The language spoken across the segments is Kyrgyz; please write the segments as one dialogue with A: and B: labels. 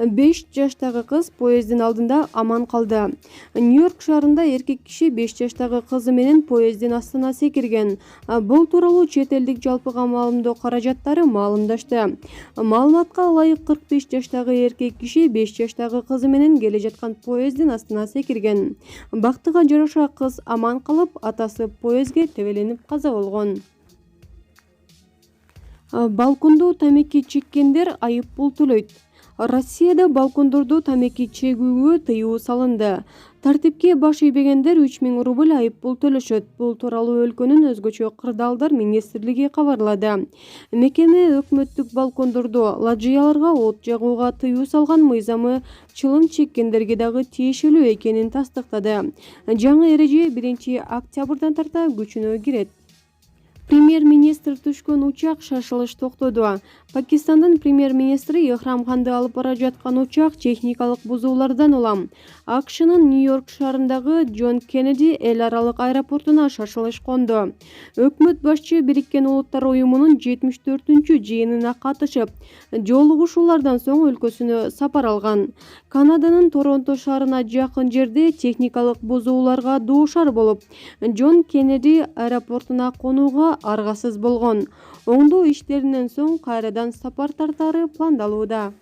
A: Беш жаштагы кыз поездин алдында аман калды. Нью-Йорк шаарында эркек киши 5 жаштагы кызы менен поездин астына секирген. Бул тууралуу чет элдик жалпыга маалымдоо каражаттары маалымдашты. Маалыматка ылайык 45 жаштагы эркек киши 5 жаштагы кызы менен келе жаткан поездин астына секирген. Бактыга жараша кыз аман калып, атасы поездге тебеленип каза болгон. Балкондо тамеки чеккендер айып пул төлөйт. Россияда балкондордо тамеки чегүүгө тыюу салынды. Тартипке баш ийбегендер 3000 рубль айып пул төлөшөт. Бул тууралуу өлкөнүн өзгөчө кырдаалдар министрлиги кабарлады. Мекеме өкмөттүк балкондордо ладжияларга от жагууга тыюу салган мыйзамы чылым чеккендерге дагы тиешелүү экенин тастыктады. Жаңы эреже 1 октябрдан тарта күчүнө кирет. Премьер-министр түшкөн учак шашылыш токтоду. Пакистандын премьер-министри Ихрам Ханды алып бара жаткан учак техникалык бузуулардан улам АКШнын Нью-Йорк шаарындагы Джон Кеннеди эл аралык аэропортуна шашылыш конду. Өкмөт башчы Бириккен Улуттар уюмунун 74-жыйынына катышып, жолугушуулардан соң өлкөсүнө сапар алган. Канаданын Торонто шаарына жакын жерде техникалык бузууларга дуушар болуп, Джон Кеннеди аэропортуна конууга аргасыз болгон. Оңдоо иштеринен соң кайрадан сапар тартары пландалууда.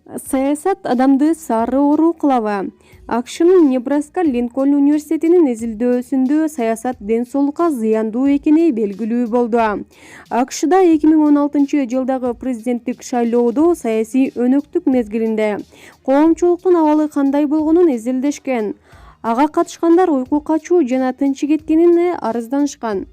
A: Саясат адамды сары оору кылабы? АКШнын Небраска Линкольн университетинин изилдөөсүндө саясат ден соолукка зыяндуу экени белгилүү болду. АКШда 2016-жылдагы президенттик шайлоодо саясий өнөктүк мезгилинде коомчулуктун абалы кандай болгонун изилдешкен. Ага катышкандар уйку качуу жана тынчы кеткенине арызданышкан.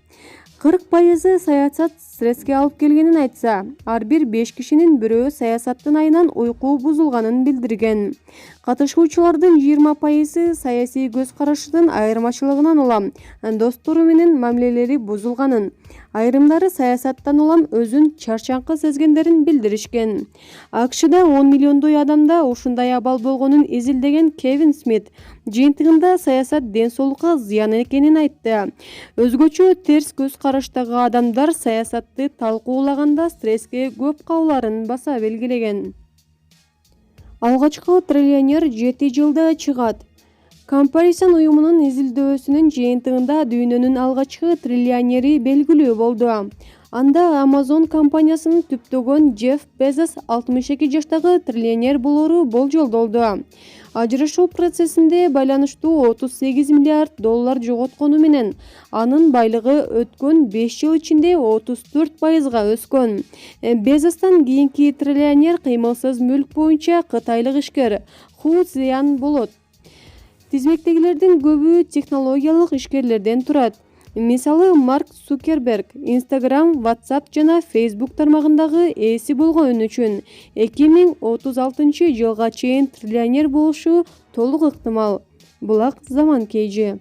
A: 40% саясат стресске алып келгенин айтса, ар бир 5 кишинин бирөө саясаттын айынан уйку бузулганын билдирген. Катышуучулардын 20% саясий көз карашынын айырмачылыгынан улам достору менен мамилелери бузулганын, айрымдары саясаттан улам өзүн чарчаңкы сезгендерин билдиришкен. АКШда 10 миллиондой адамда ушундай абал болгонун изилдеген Кевин Смит жыйынтыгында саясат ден соолукка зыян экенин айтты. Өзгөчө терс көз караштагы адамдар саясатты талкуулаганда стресске көп калууларын баса белгилеген. Алгачкы триллионер 7 жылда чыгат. Компарисон уюмунун изилдөөсүнүн жыйынтыгында дүйнөнүн алгачкы триллионери белгилүү болду. Анда Amazon компаниясынын түптөгөн Джефф Безос 62 жаштагы триллионер болору болжолдолду. Ажырашуу процессинде байланыштуу 38 миллиард доллар жоготкону менен анын байлыгы өткөн 5 жыл ичинде 34%га өскөн. Безостон кийинки триллионер кыймылсыз мүлк боюнча кытайлык ишкер Ху Цзян болот. Тизмектегилердин көбү технологиялык ишкерлерден турат. Мисалы Марк Цукерберг Instagram, WhatsApp жана Facebook тармагындагы ээси болгон үчүн 2036 жылга чейин триллионер болушу толук ыктымал. Булак заман кейжи.